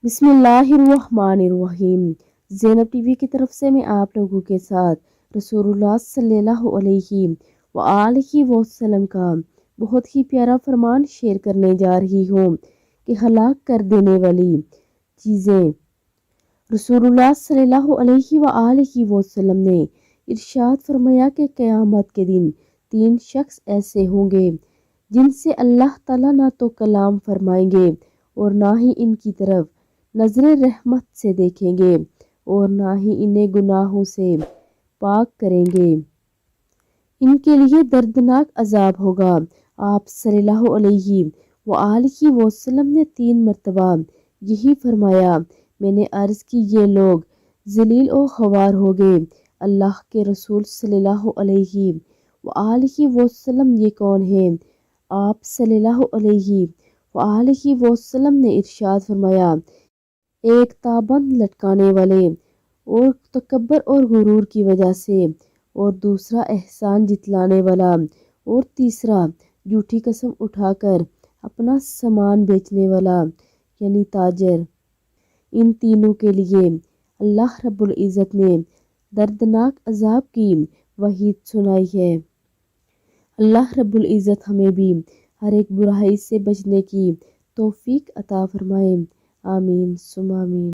بسم اللہ الرحمن الرحیم۔ زینب ٹی وی کی طرف سے میں آپ لوگوں کے ساتھ رسول اللہ صلی اللہ علیہ وآلہ وسلم کا بہت ہی پیارا فرمان شیئر کرنے جا رہی ہوں کہ ہلاک کر دینے والی چیزیں۔ رسول اللہ صلی اللہ علیہ وآلہ وسلم نے ارشاد فرمایا کہ قیامت کے دن 3 شخص ایسے ہوں گے جن سے اللہ تعالیٰ نہ تو کلام فرمائیں گے اور نہ ہی ان کی طرف نظر رحمت سے دیکھیں گے اور نہ ہی انہیں گناہوں سے پاک کریں گے۔ ان کے لیے دردناک عذاب ہوگا۔ آپ صلی اللہ علیہ وآلہ وسلم نے 3 مرتبہ یہی فرمایا۔ میں نے عرض کی یہ لوگ ذلیل و خوار ہو گئے، اللہ کے رسول صلی اللہ علیہ وآلہ وسلم یہ کون ہیں؟ آپ صلی اللہ علیہ وآلہ وسلم نے ارشاد فرمایا، ایک تابند لٹکانے والے اور تکبر اور غرور کی وجہ سے، اور دوسرا احسان جتلانے والا، اور تیسرا جھوٹی قسم اٹھا کر اپنا سامان بیچنے والا یعنی تاجر۔ ان تینوں کے لیے اللہ رب العزت نے دردناک عذاب کی وعید سنائی ہے۔ اللہ رب العزت ہمیں بھی ہر ایک برائی سے بچنے کی توفیق عطا فرمائے۔ آمین ثم آمین۔